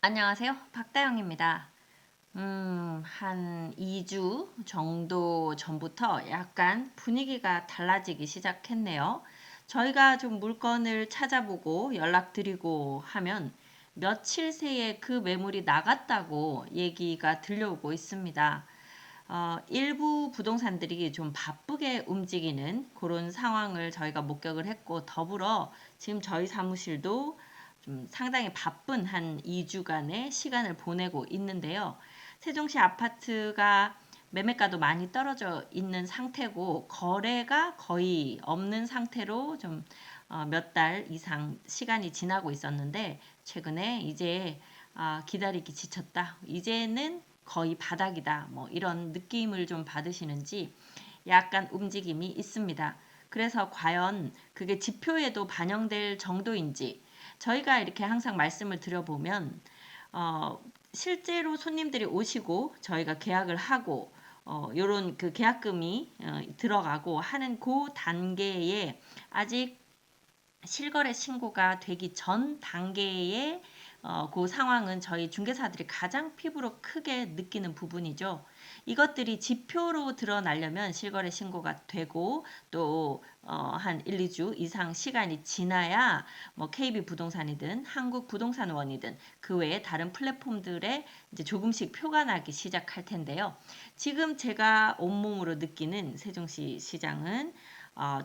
안녕하세요. 박다영입니다. 한 2주 정도 전부터 약간 분위기가 달라지기 시작했네요. 저희가 좀 물건을 찾아보고 연락드리고 하면 며칠 새에 그 매물이 나갔다고 얘기가 들려오고 있습니다. 일부 부동산들이 좀 바쁘게 움직이는 그런 상황을 저희가 목격을 했고, 더불어 지금 저희 사무실도 좀 상당히 바쁜 한 2주간의 시간을 보내고 있는데요. 세종시 아파트가 매매가도 많이 떨어져 있는 상태고, 거래가 거의 없는 상태로 좀 몇 달 이상 시간이 지나고 있었는데, 최근에 이제 기다리기 지쳤다, 이제는 거의 바닥이다, 뭐 이런 느낌을 좀 받으시는지 약간 움직임이 있습니다. 그래서 과연 그게 지표에도 반영될 정도인지, 저희가 이렇게 항상 말씀을 드려보면 실제로 손님들이 오시고 저희가 계약을 하고 요런 그 계약금이 들어가고 하는 그 단계에 아직 실거래 신고가 되기 전 단계의 그 상황은 저희 중개사들이 가장 피부로 크게 느끼는 부분이죠. 이것들이 지표로 드러나려면 실거래 신고가 되고 또 한 1, 2주 이상 시간이 지나야 뭐 KB 부동산이든 한국 부동산원이든 그 외에 다른 플랫폼들에 이제 조금씩 표가 나기 시작할 텐데요. 지금 제가 온몸으로 느끼는 세종시 시장은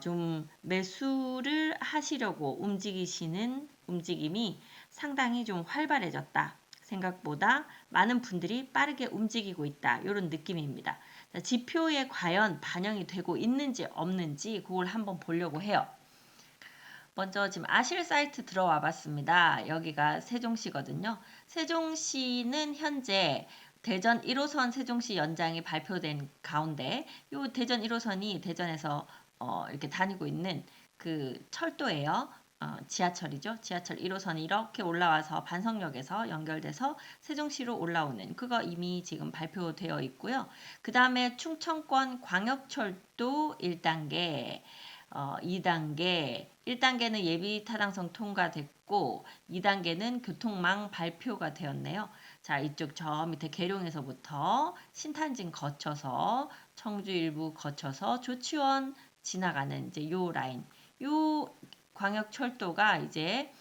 좀 매수를 하시려고 움직이시는 움직임이 상당히 좀 활발해졌다. 생각보다 많은 분들이 빠르게 움직이고 있다. 이런 느낌입니다. 지표에 과연 반영이 되고 있는지 없는지 그걸 한번 보려고 해요. 먼저 지금 아실 사이트 들어와 봤습니다. 여기가 세종시거든요. 세종시는 현재 대전 1호선 세종시 연장이 발표된 가운데 이 대전 1호선이 대전에서 이렇게 다니고 있는 그 철도예요. 지하철이죠. 지하철 1호선이 이렇게 올라와서 반석역에서 연결돼서 세종시로 올라오는 그거 이미 지금 발표되어 있고요. 그 다음에 충청권 광역철도 1단계, 2단계, 1단계는 예비 타당성 통과됐고 2단계는 교통망 발표가 되었네요. 자, 이쪽 저 밑에 계룡에서부터 신탄진 거쳐서 청주 일부 거쳐서 조치원 지나가는 이제 요 라인, 요 광역철도가 이제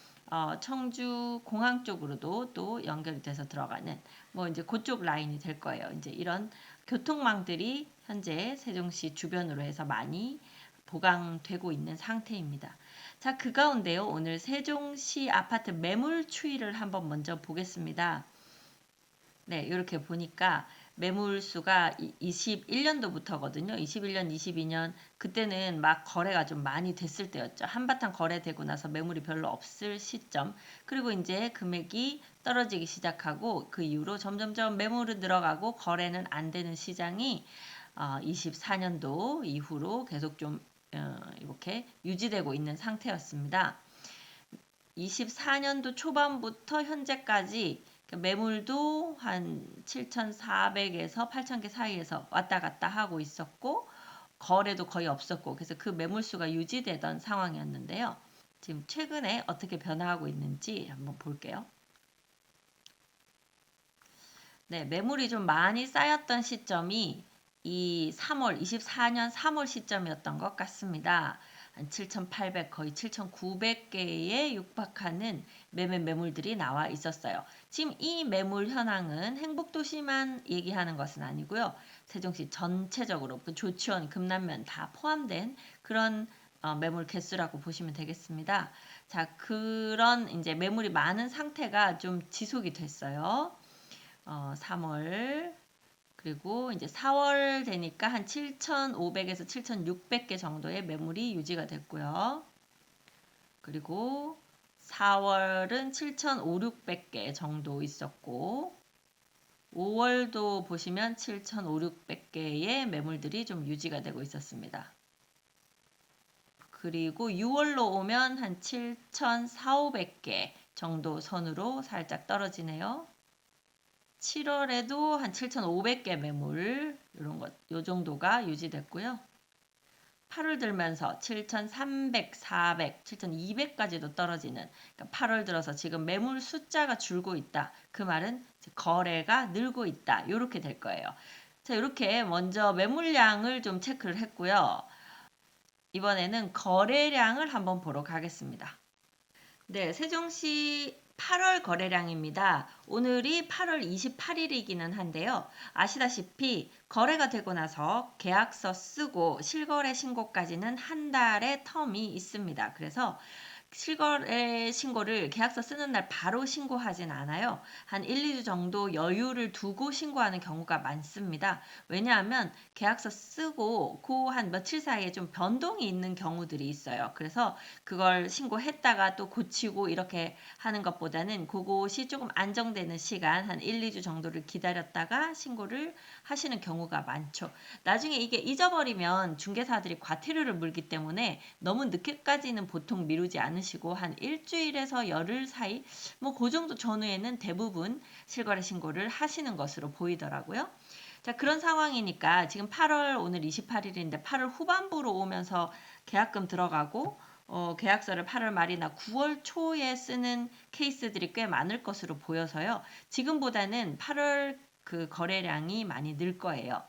청주 공항 쪽으로도 또 연결이 돼서 들어가는 뭐 이제 그쪽 라인이 될 거예요. 이제 이런 교통망들이 현재 세종시 주변으로 해서 많이 보강되고 있는 상태입니다. 자, 그 가운데요. 오늘 세종시 아파트 매물 추이를 한번 먼저 보겠습니다. 네, 이렇게 보니까 매물수가 21년도부터거든요. 21년, 22년 그때는 막 거래가 좀 많이 됐을 때였죠. 한바탕 거래되고 나서 매물이 별로 없을 시점. 그리고 이제 금액이 떨어지기 시작하고 그 이후로 점점점 매물은 늘어가고 거래는 안 되는 시장이 24년도 이후로 계속 좀 이렇게 유지되고 있는 상태였습니다. 24년도 초반부터 현재까지 매물도 한 7,400에서 8,000개 사이에서 왔다 갔다 하고 있었고 거래도 거의 없었고 그래서 그 매물수가 유지되던 상황이었는데요. 지금 최근에 어떻게 변화하고 있는지 한번 볼게요. 네, 매물이 좀 많이 쌓였던 시점이 이 24년 3월 시점이었던 것 같습니다. 한 7,800 거의 7,900개에 육박하는 매물들이 나와 있었어요. 지금 이 매물 현황은 행복도시만 얘기하는 것은 아니고요. 세종시 전체적으로 그 조치원, 금남면 다 포함된 그런 매물 개수라고 보시면 되겠습니다. 자, 그런 이제 매물이 많은 상태가 좀 지속이 됐어요. 3월 그리고 이제 4월 되니까 한 7,500에서 7,600개 정도의 매물이 유지가 됐고요. 그리고 4월은 7,500, 600개 정도 있었고 5월도 보시면 7,500, 600개의 매물들이 좀 유지가 되고 있었습니다. 그리고 6월로 오면 한 7,400, 500개 정도 선으로 살짝 떨어지네요. 7월에도 한 7,500개 매물 이런 것, 요 정도가 유지됐고요. 8월 들면서 7,300, 400, 7,200까지도 떨어지는, 그러니까 8월 들어서 지금 매물 숫자가 줄고 있다. 그 말은 거래가 늘고 있다. 이렇게 될 거예요. 자, 이렇게 먼저 매물량을 좀 체크를 했고요. 이번에는 거래량을 한번 보러 가겠습니다. 네, 세종시 8월 거래량입니다. 오늘이 8월 28일이기는 한데요. 아시다시피 거래가 되고 나서 계약서 쓰고 실거래 신고까지는 한 달의 텀이 있습니다. 그래서 실거래 신고를 계약서 쓰는 날 바로 신고하진 않아요. 한 1, 2주 정도 여유를 두고 신고하는 경우가 많습니다. 왜냐하면 계약서 쓰고 그 한 며칠 사이에 좀 변동이 있는 경우들이 있어요. 그래서 그걸 신고했다가 또 고치고 이렇게 하는 것보다는 그것이 조금 안정되는 시간, 한 1, 2주 정도를 기다렸다가 신고를 하시는 경우가 많죠. 나중에 이게 잊어버리면 중개사들이 과태료를 물기 때문에 너무 늦게까지는 보통 미루지 않으시고 한 일주일에서 열흘 사이 뭐 그 정도 전후에는 대부분 실거래 신고를 하시는 것으로 보이더라고요. 자, 그런 상황이니까 지금 8월 오늘 28일인데 8월 후반부로 오면서 계약금 들어가고 계약서를 8월 말이나 9월 초에 쓰는 케이스들이 꽤 많을 것으로 보여서요. 지금보다는 8월 그 거래량이 많이 늘 거예요.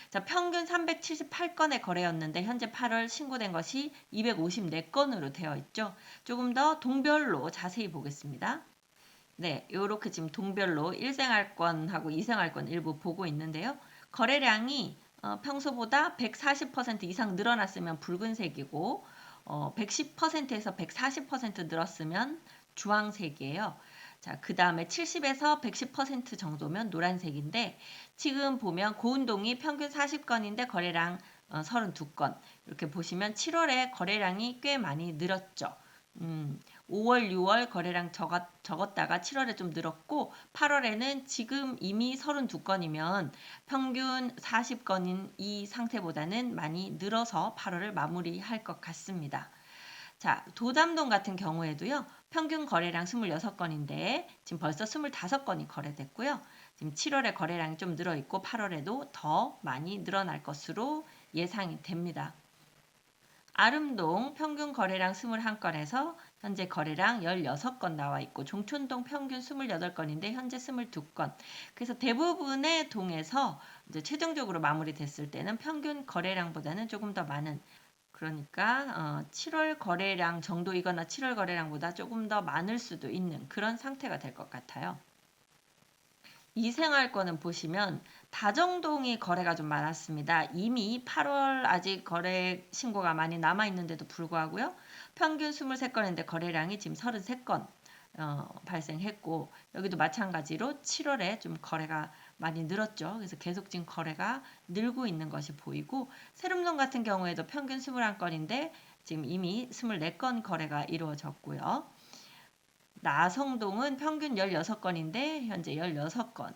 자, 평균 378건의 거래였는데 현재 8월 신고된 것이 254건으로 되어 있죠. 조금 더 동별로 자세히 보겠습니다. 네, 요렇게 지금 동별로 1생활권하고 2생활권 일부 보고 있는데요. 거래량이 평소보다 140% 이상 늘어났으면 붉은색이고 110%에서 140% 늘었으면 주황색이에요. 자, 그 다음에 70에서 110% 정도면 노란색인데 지금 보면 고운동이 평균 40건인데 거래량 32건. 이렇게 보시면 7월에 거래량이 꽤 많이 늘었죠. 5월, 6월 거래량 적었다가 7월에 좀 늘었고 8월에는 지금 이미 32건이면 평균 40건인 이 상태보다는 많이 늘어서 8월을 마무리할 것 같습니다. 자, 도담동 같은 경우에도요. 평균 거래량 26건인데 지금 벌써 25건이 거래됐고요. 지금 7월에 거래량이 좀 늘어있고 8월에도 더 많이 늘어날 것으로 예상이 됩니다. 아름동 평균 거래량 21건에서 현재 거래량 16건 나와 있고 종촌동 평균 28건인데 현재 22건. 그래서 대부분의 동에서 이제 최종적으로 마무리됐을 때는 평균 거래량보다는 조금 더 많은, 그러니까 7월 거래량 정도이거나 7월 거래량보다 조금 더 많을 수도 있는 그런 상태가 될 것 같아요. 이생활권은 보시면 다정동이 거래가 좀 많았습니다. 이미 8월 아직 거래 신고가 많이 남아있는데도 불구하고요. 평균 23건인데 거래량이 지금 33건 발생했고 여기도 마찬가지로 7월에 좀 거래가 많이 늘었죠. 그래서 계속 지금 거래가 늘고 있는 것이 보이고 세름동 같은 경우에도 평균 21건인데 지금 이미 24건 거래가 이루어졌고요. 나성동은 평균 16건인데 현재 16건.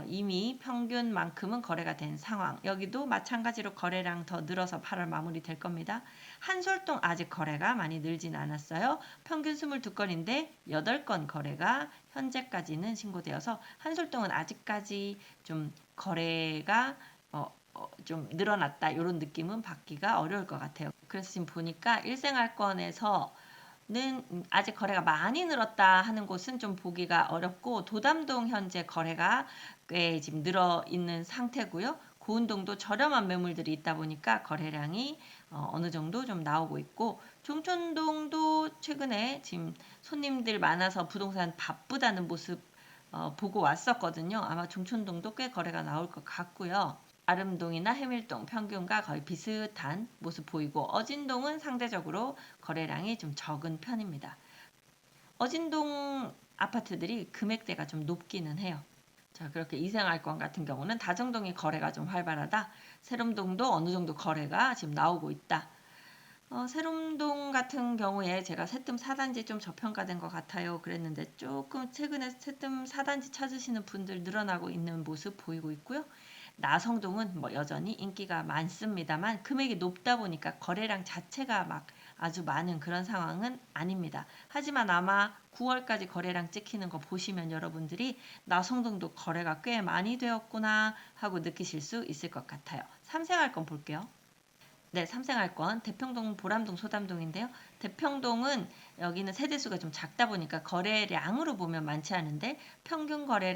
이미 평균만큼은 거래가 된 상황. 여기도 마찬가지로 거래량 더 늘어서 8월 마무리될 겁니다. 한솔동 아직 거래가 많이 늘진 않았어요. 평균 22건인데 8건 거래가 현재까지는 신고되어서 한솔동은 아직까지 좀 거래가 좀 늘어났다 이런 느낌은 받기가 어려울 것 같아요. 그래서 지금 보니까 일생활권에서 는 아직 거래가 많이 늘었다 하는 곳은 좀 보기가 어렵고 도담동 현재 거래가 꽤 지금 늘어 있는 상태고요. 고운동도 저렴한 매물들이 있다 보니까 거래량이 어느 정도 좀 나오고 있고 종촌동도 최근에 지금 손님들 많아서 부동산 바쁘다는 모습 보고 왔었거든요. 아마 종촌동도 꽤 거래가 나올 것 같고요. 아름동이나 해밀동 평균과 거의 비슷한 모습 보이고 어진동은 상대적으로 거래량이 좀 적은 편입니다. 어진동 아파트들이 금액대가 좀 높기는 해요. 자, 그렇게 이생활권 같은 경우는 다정동이 거래가 좀 활발하다. 세름동도 어느 정도 거래가 지금 나오고 있다. 세름동 같은 경우에 제가 새뜸 4단지 좀 저평가된 것 같아요. 그랬는데 조금 최근에 새뜸 4단지 찾으시는 분들 늘어나고 있는 모습 보이고 있고요. 나성동은 뭐 여전히 인기가 많습니다만 금액이 높다 보니까 거래량 자체가 막 아주 많은 그런 상황은 아닙니다. 하지만 아마 9월까지 거래량 찍히는 거 보시면 여러분들이 나성동도 거래가 꽤 많이 되었구나 하고 느끼실 수 있을 것 같아요. 삼생활권 볼게요. 네, 삼생할권 대평동, 보람동, 소담동인데요. 대평동은 여기는 세대수가 좀 작다 보니까 거래량으로 보면 많지 않은데 평균 거래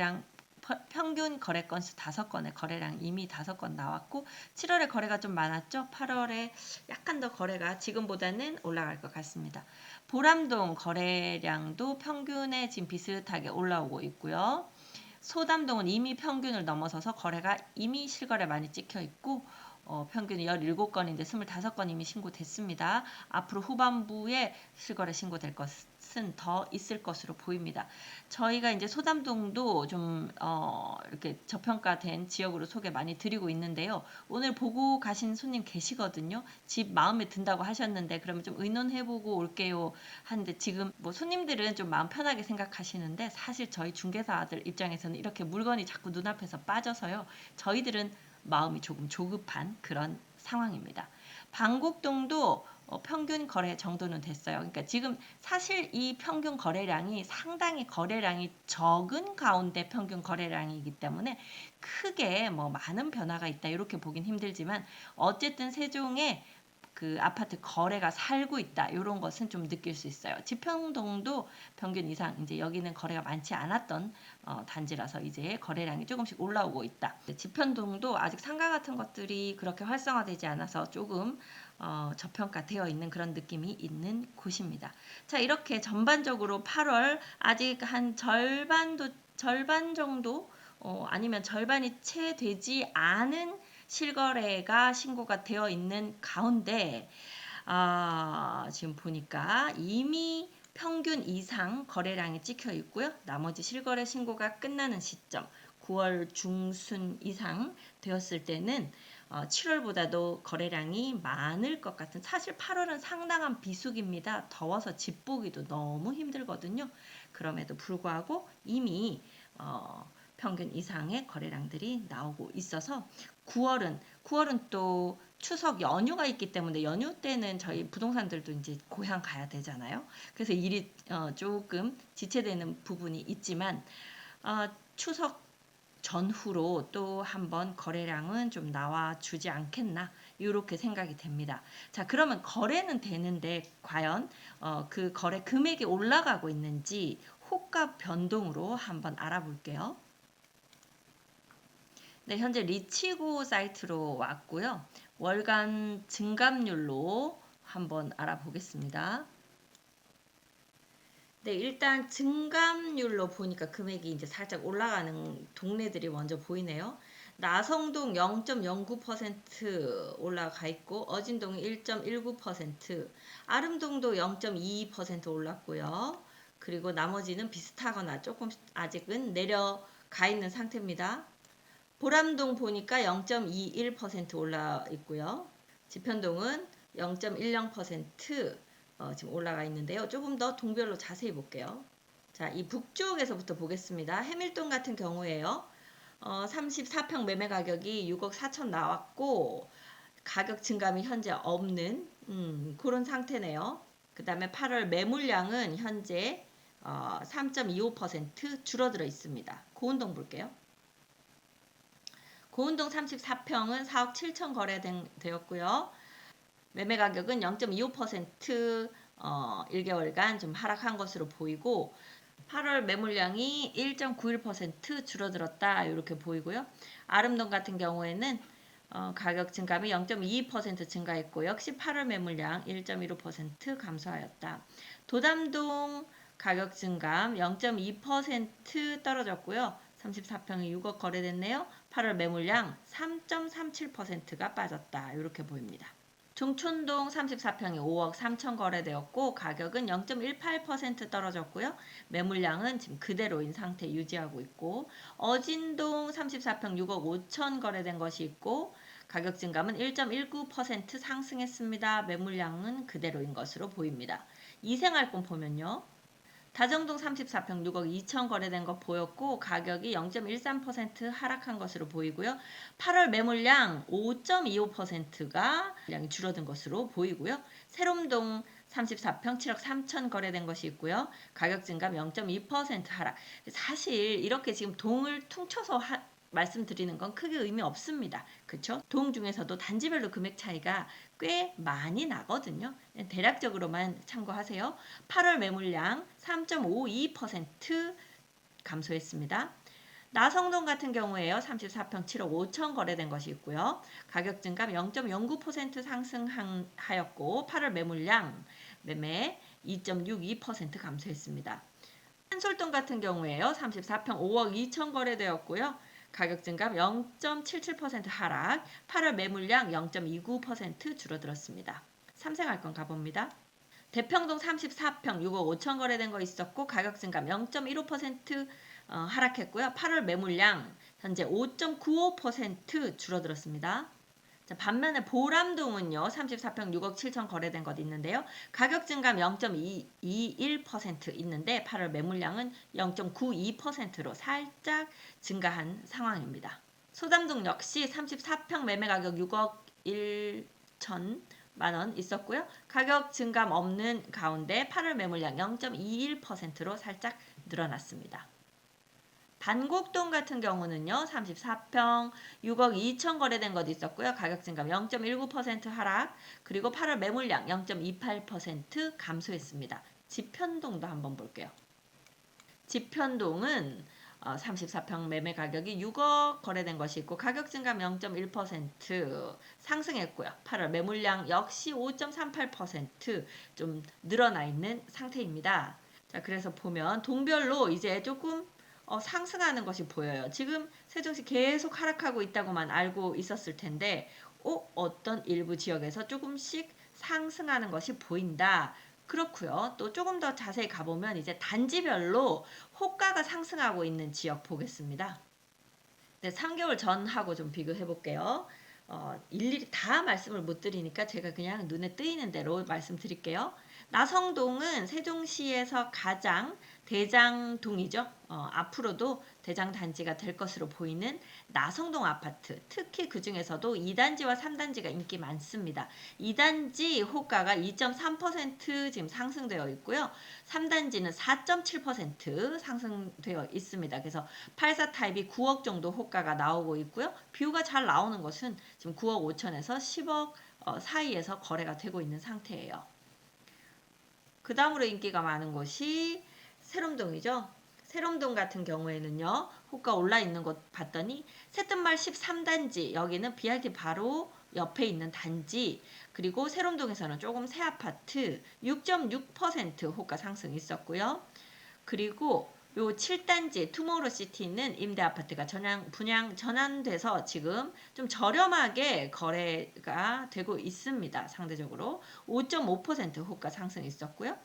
건수 5건에 거래량 이미 5건 나왔고 7월에 거래가 좀 많았죠. 8월에 약간 더 거래가 지금보다는 올라갈 것 같습니다. 보람동 거래량도 평균에 지금 비슷하게 올라오고 있고요. 소담동은 이미 평균을 넘어서서 거래가 이미 실거래 많이 찍혀 있고 평균이 17건인데 25건 이미 신고됐습니다. 앞으로 후반부에 실거래 신고될 것은 더 있을 것으로 보입니다. 저희가 이제 소담동도 좀 이렇게 저평가된 지역으로 소개 많이 드리고 있는데요. 오늘 보고 가신 손님 계시거든요. 집 마음에 든다고 하셨는데 그러면 좀 의논해보고 올게요 하는데 지금 뭐 손님들은 좀 마음 편하게 생각하시는데 사실 저희 중개사들 입장에서는 이렇게 물건이 자꾸 눈앞에서 빠져서요. 저희들은 마음이 조금 조급한 그런 상황입니다. 방곡동도 평균 거래 정도는 됐어요. 그러니까 지금 사실 이 평균 거래량이 상당히 거래량이 적은 가운데 평균 거래량이기 때문에 크게 뭐 많은 변화가 있다 이렇게 보긴 힘들지만 어쨌든 세종에 그 아파트 거래가 살고 있다 이런 것은 좀 느낄 수 있어요. 지평동도 평균 이상 이제 여기는 거래가 많지 않았던 단지라서 이제 거래량이 조금씩 올라오고 있다. 지평동도 아직 상가 같은 것들이 그렇게 활성화되지 않아서 조금 저평가되어 있는 그런 느낌이 있는 곳입니다. 자 이렇게 전반적으로 8월 아직 한 절반 정도 아니면 절반이 채 되지 않은 실거래가 신고가 되어 있는 가운데 지금 보니까 이미 평균 이상 거래량이 찍혀 있고요. 나머지 실거래 신고가 끝나는 시점 9월 중순 이상 되었을 때는 7월보다도 거래량이 많을 것 같은 사실 8월은 상당한 비수기입니다. 더워서 집 보기도 너무 힘들거든요. 그럼에도 불구하고 이미 평균 이상의 거래량들이 나오고 있어서 9월은 또 추석 연휴가 있기 때문에 연휴 때는 저희 부동산들도 이제 고향 가야 되잖아요. 그래서 일이 조금 지체되는 부분이 있지만 추석 전후로 또 한번 거래량은 좀 나와주지 않겠나 이렇게 생각이 됩니다. 자 그러면 거래는 되는데 과연 그 거래 금액이 올라가고 있는지 호가 변동으로 한번 알아볼게요. 네, 현재 리치고 사이트로 왔고요. 월간 증감률로 한번 알아보겠습니다. 네, 일단 증감률로 보니까 금액이 이제 살짝 올라가는 동네들이 먼저 보이네요. 나성동 0.09% 올라가 있고 어진동이 1.19%, 아름동도 0.22% 올랐고요. 그리고 나머지는 비슷하거나 조금 아직은 내려가 있는 상태입니다. 보람동 보니까 0.21% 올라 있고요. 지편동은 0.10% 지금 올라가 있는데요. 조금 더 동별로 자세히 볼게요. 자, 이 북쪽에서부터 보겠습니다. 해밀동 같은 경우에요. 34평 매매 가격이 6억 4천 나왔고 가격 증감이 현재 없는 그런 상태네요. 그 다음에 8월 매물량은 현재 3.25% 줄어들어 있습니다. 고운동 볼게요. 고운동 34평은 4억 7천 거래되었고요. 매매 가격은 0.25% 1개월간 좀 하락한 것으로 보이고 8월 매물량이 1.91% 줄어들었다 이렇게 보이고요. 아름동 같은 경우에는 가격 증감이 0.22% 증가했고 역시 8월 매물량 1.15% 감소하였다. 도담동 가격 증감 0.2% 떨어졌고요. 34평이 6억 거래됐네요. 8월 매물량 3.37%가 빠졌다. 이렇게 보입니다. 중촌동 34평이 5억 3천 거래되었고 가격은 0.18% 떨어졌고요. 매물량은 지금 그대로인 상태 유지하고 있고 어진동 34평 6억 5천 거래된 것이 있고 가격 증감은 1.19% 상승했습니다. 매물량은 그대로인 것으로 보입니다. 이생활권 보면요. 다정동 34평 6억 2천 거래된 것 보였고 가격이 0.13% 하락한 것으로 보이고요. 8월 매물량 5.25%가量이 줄어든 것으로 보이고요. 세롬동 34평 7억 3천 거래된 것이 있고요. 가격 증감 0.2% 하락. 사실 이렇게 지금 동을 퉁쳐서 말씀드리는 건 크게 의미 없습니다. 그쵸? 동 중에서도 단지별로 금액 차이가 꽤 많이 나거든요. 대략적으로만 참고하세요. 8월 매물량 3.52% 감소했습니다. 나성동 같은 경우에요. 34평 7억 5천 거래된 것이 있고요. 가격 증감 0.09% 상승하였고 8월 매물량 매매 2.62% 감소했습니다. 한솔동 같은 경우에요. 34평 5억 2천 거래되었고요. 가격 증감 0.77% 하락, 8월 매물량 0.29% 줄어들었습니다. 삼생할건 가봅니다. 대평동 34평 6억 5천 거래된 거 있었고 가격 증감 0.15% 하락했고요. 8월 매물량 현재 5.95% 줄어들었습니다. 자, 반면에 보람동은요. 34평 6억 7천 거래된 것 있는데요. 가격 증감 0.21% 있는데 8월 매물량은 0.92%로 살짝 증가한 상황입니다. 소담동 역시 34평 매매 가격 6억 1천 만원 있었고요. 가격 증감 없는 가운데 8월 매물량 0.21%로 살짝 늘어났습니다. 반곡동 같은 경우는요. 34평 6억 2천 거래된 것 있었고요. 가격 증감 0.19% 하락, 그리고 8월 매물량 0.28% 감소했습니다. 지편동도 한번 볼게요. 지편동은 34평 매매 가격이 6억 거래된 것이 있고 가격 증감 0.1% 상승했고요. 8월 매물량 역시 5.38% 늘어나 있는 상태입니다. 자, 그래서 보면 동별로 이제 조금 상승하는 것이 보여요. 지금 세종시 계속 하락하고 있다고만 알고 있었을 텐데 어떤 일부 지역에서 조금씩 상승하는 것이 보인다. 그렇고요. 또 조금 더 자세히 가보면 이제 단지별로 호가가 상승하고 있는 지역 보겠습니다. 네, 3개월 전하고 좀 비교해 볼게요. 일일이 다 말씀을 못 드리니까 제가 그냥 눈에 띄는 대로 말씀드릴게요. 나성동은 세종시에서 가장 대장동이죠. 앞으로도 대장 단지가 될 것으로 보이는 나성동 아파트. 특히 그 중에서도 2단지와 3단지가 인기 많습니다. 2단지 호가가 2.3% 지금 상승되어 있고요. 3단지는 4.7% 상승되어 있습니다. 그래서 84 타입이 9억 정도 호가가 나오고 있고요. 뷰가 잘 나오는 것은 지금 9억 5천에서 10억 사이에서 거래가 되고 있는 상태예요. 그 다음으로 인기가 많은 곳이 세롬동이죠. 세롬동 같은 경우에는요. 호가 올라 있는 곳 봤더니 새뜸말 13단지 여기는 BRT 바로 옆에 있는 단지, 그리고 세롬동에서는 조금 새 아파트 6.6% 호가 상승 있었고요. 그리고 요 7단지 투모로우시티는 임대 아파트가 분양 전환돼서 지금 좀 저렴하게 거래가 되고 있습니다. 상대적으로 5.5% 호가 상승 있었고요.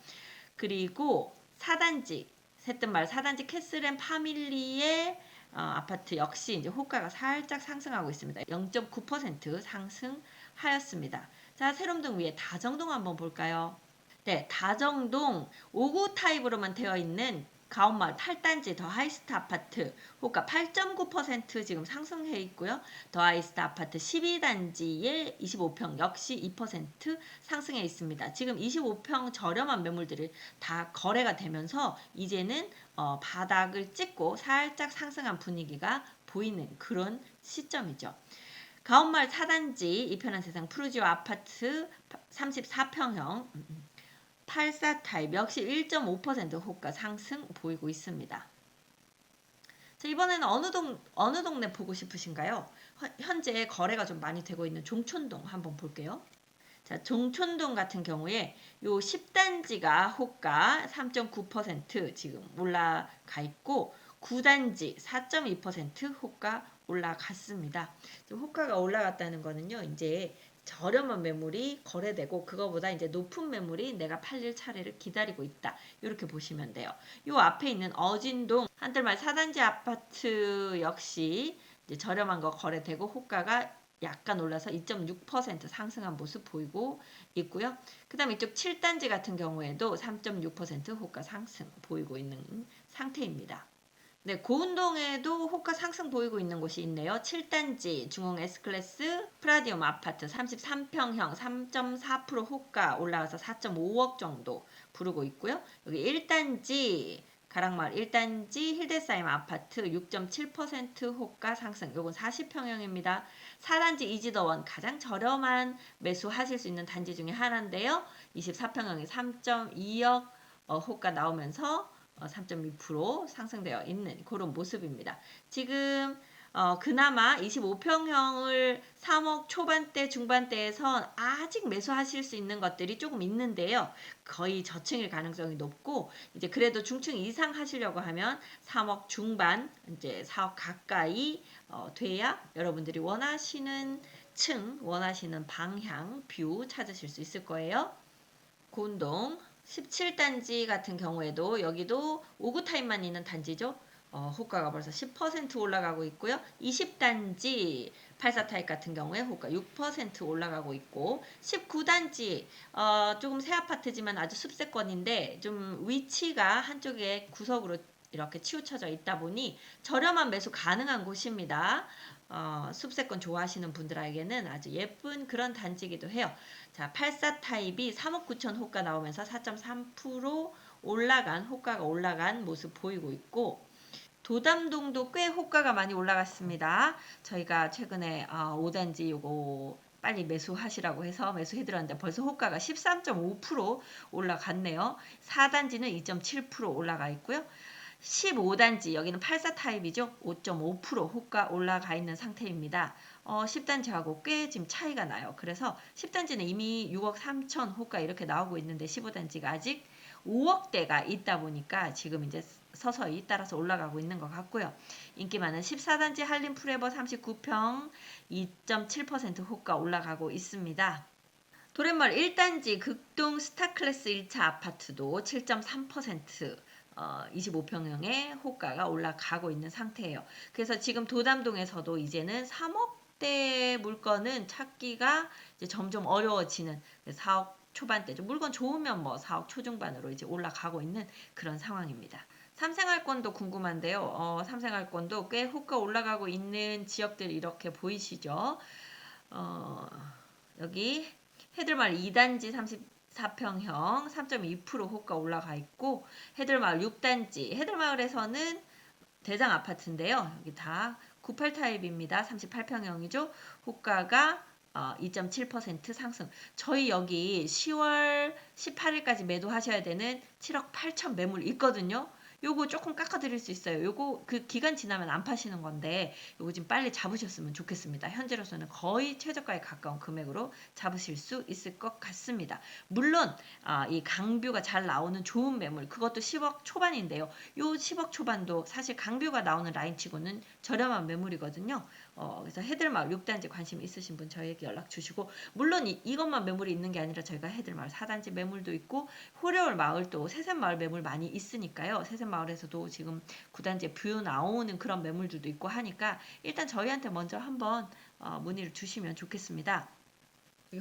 그리고 4단지 새뜸말 4단지 캐슬앤 파밀리의 아파트 역시 이제 호가가 살짝 상승하고 있습니다. 0.9% 상승하였습니다. 자, 세롬동 위에 다정동 한번 볼까요? 네, 다정동 5구 타입으로만 되어 있는 가온마을 8단지 더 하이스트 아파트 호가 8.9% 지금 상승해 있고요. 더 하이스트 아파트 12단지의 25평 역시 2% 상승해 있습니다. 지금 25평 저렴한 매물들이 다 거래가 되면서 이제는 바닥을 찍고 살짝 상승한 분위기가 보이는 그런 시점이죠. 가온마을 4단지 이편한 세상 푸르지오 아파트 34평형 84 타입 역시 1.5% 호가 상승 보이고 있습니다. 자, 이번에는 어느 동네 보고 싶으신가요? 현재 거래가 좀 많이 되고 있는 종촌동 한번 볼게요. 자, 종촌동 같은 경우에 요 10단지가 호가 3.9% 지금 올라가 있고 9단지 4.2% 호가 올라갔습니다. 호가가 올라갔다는 거는요. 이제 저렴한 매물이 거래되고 그거보다 이제 높은 매물이 내가 팔릴 차례를 기다리고 있다. 이렇게 보시면 돼요. 요 앞에 있는 어진동 한들말 4단지 아파트 역시 이제 저렴한 거 거래되고 호가가 약간 올라서 2.6% 상승한 모습 보이고 있고요. 그 다음에 이쪽 7단지 같은 경우에도 3.6% 호가 상승 보이고 있는 상태입니다. 네, 고운동에도 호가 상승 보이고 있는 곳이 있네요. 7단지 중흥 S클래스 프라디움 아파트 33평형 3.4% 호가 올라와서 4.5억 정도 부르고 있고요. 여기 1단지 가락마을 1단지 힐데사임 아파트 6.7% 호가 상승. 요건 40평형입니다. 4단지 이지더원 가장 저렴한 매수하실 수 있는 단지 중에 하나인데요. 24평형이 3.2억 호가 나오면서 3.2% 상승되어 있는 그런 모습입니다. 지금 그나마 25평형을 3억 초반대 중반대에선 아직 매수하실 수 있는 것들이 조금 있는데요. 거의 저층일 가능성이 높고 이제 그래도 중층 이상 하시려고 하면 3억 중반 이제 4억 가까이 돼야 여러분들이 원하시는 층, 원하시는 방향, 뷰 찾으실 수 있을 거예요. 고운동 17단지 같은 경우에도 여기도 5구 타입만 있는 단지죠. 호가가 벌써 10% 올라가고 있고요. 20단지 84 타입 같은 경우에 호가 6% 올라가고 있고 19단지 조금 새 아파트지만 아주 습세권인데 좀 위치가 한쪽에 구석으로 이렇게 치우쳐져 있다 보니 저렴한 매수 가능한 곳입니다. 숲세권 좋아하시는 분들에게는 아주 예쁜 그런 단지이기도 해요. 자, 84 타입이 3억 9천 호가 나오면서 4.3% 올라간 호가가 올라간 모습 보이고 있고 도담동도 꽤 호가가 많이 올라갔습니다. 저희가 최근에 5단지 요거 빨리 매수하시라고 해서 매수해드렸는데 벌써 호가가 13.5% 올라갔네요. 4단지는 2.7% 올라가 있고요. 15단지 여기는 84 타입이죠. 5.5% 호가 올라가 있는 상태입니다. 10단지하고 꽤 지금 차이가 나요. 그래서 10단지는 이미 6억 3천 호가 이렇게 나오고 있는데 15단지가 아직 5억대가 있다 보니까 지금 이제 서서히 따라서 올라가고 있는 것 같고요. 인기 많은 14단지 한림 프레버 39평 2.7% 호가 올라가고 있습니다. 도련마을 1단지 극동 스타클래스 1차 아파트도 7.3% 25평형의 호가가 올라가고 있는 상태예요. 그래서 지금 도담동에서도 이제는 3억대 물건은 찾기가 이제 점점 어려워지는 4억 초반대죠. 물건 좋으면 뭐 4억 초중반으로 이제 올라가고 있는 그런 상황입니다. 삼생활권도 궁금한데요. 삼생활권도 꽤 호가 올라가고 있는 지역들 이렇게 보이시죠? 여기 해들마을 2단지 34평형 3.2% 호가 올라가 있고 해들마을 6단지 해들마을에서는 대장 아파트인데요. 여기 다 98 타입입니다. 38평형이죠. 호가가 2.7% 상승. 저희 여기 10월 18일까지 매도하셔야 되는 7억 8천 매물 있거든요. 요거 조금 깎아드릴 수 있어요. 요거 그 기간 지나면 안 파시는 건데 요거 좀 빨리 잡으셨으면 좋겠습니다. 현재로서는 거의 최저가에 가까운 금액으로 잡으실 수 있을 것 같습니다. 물론 이 강뷰가 잘 나오는 좋은 매물 그것도 10억 초반인데요. 요 10억 초반도 사실 강뷰가 나오는 라인치고는 저렴한 매물이거든요. 그래서 해들마을 6단지 관심 있으신 분 저희에게 연락 주시고 물론 이것만 매물이 있는 게 아니라 저희가 해들마을 4단지 매물도 있고 호려울 마을도 새샘마을 매물 많이 있으니까요. 새샘마을에서도 지금 9단지에 뷰 나오는 그런 매물들도 있고 하니까 일단 저희한테 먼저 한번 문의를 주시면 좋겠습니다.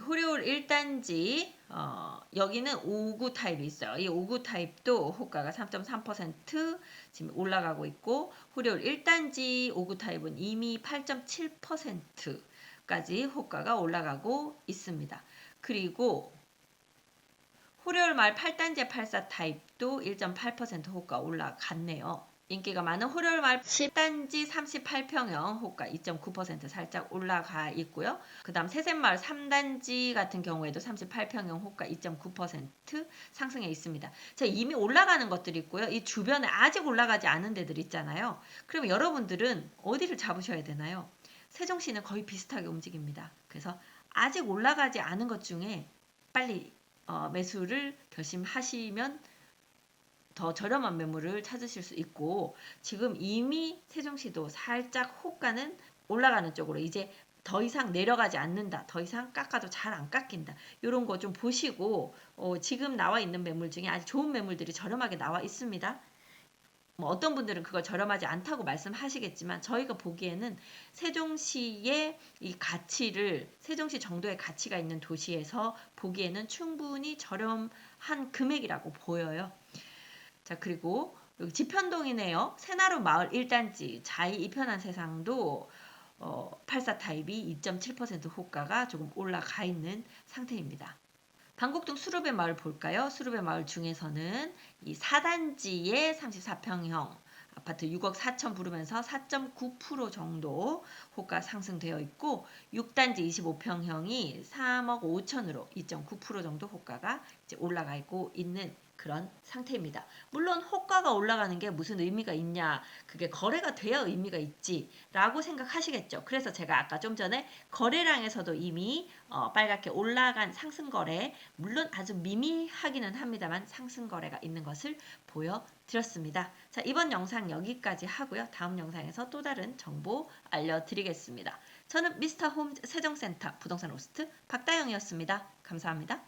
호려울 1단지 여기는 5구 타입이 있어요. 이 5구 타입도 호가가 3.3% 지금 올라가고 있고 호려울 1단지 5구 타입은 이미 8.7%까지 호가가 올라가고 있습니다. 그리고 호려울 마을 8단지 84 타입도 1.8% 호가 올라갔네요. 인기가 많은 호려울 마을 10단지 38평형 호가 2.9% 살짝 올라가 있고요. 그 다음 새샘마을 3단지 같은 경우에도 38평형 호가 2.9% 상승해 있습니다. 자, 이미 올라가는 것들이 있고요. 이 주변에 아직 올라가지 않은 데들 있잖아요. 그럼 여러분들은 어디를 잡으셔야 되나요? 세종시는 거의 비슷하게 움직입니다. 그래서 아직 올라가지 않은 것 중에 빨리 매수를 결심하시면 더 저렴한 매물을 찾으실 수 있고 지금 이미 세종시도 살짝 호가는 올라가는 쪽으로 이제 더 이상 내려가지 않는다. 더 이상 깎아도 잘 안 깎인다. 이런 거 좀 보시고 지금 나와 있는 매물 중에 아주 좋은 매물들이 저렴하게 나와 있습니다. 뭐 어떤 분들은 그걸 저렴하지 않다고 말씀하시겠지만 저희가 보기에는 세종시의 이 가치를 세종시 정도의 가치가 있는 도시에서 보기에는 충분히 저렴한 금액이라고 보여요. 자, 그리고 여기 지편동이네요. 새나루 마을 1단지 자이 이편한 세상도 84 타입이 2.7% 호가가 조금 올라가 있는 상태입니다. 방곡동 수룹의 마을 볼까요? 수룹의 마을 중에서는 이 4단지의 34평형 아파트 6억 4천 부르면서 4.9% 정도 호가 상승되어 있고 6단지 25평형이 3억 5천으로 2.9% 정도 호가가 이제 올라가고 있는 그런 상태입니다. 물론 호가가 올라가는 게 무슨 의미가 있냐, 그게 거래가 돼야 의미가 있지 라고 생각하시겠죠. 그래서 제가 아까 좀 전에 거래량에서도 이미 빨갛게 올라간 상승 거래, 물론 아주 미미하기는 합니다만 상승 거래가 있는 것을 보여드렸습니다. 자, 이번 영상 여기까지 하고요. 다음 영상에서 또 다른 정보 알려드리겠습니다. 저는 미스터 홈 세종센터 부동산 호스트 박다영이었습니다. 감사합니다.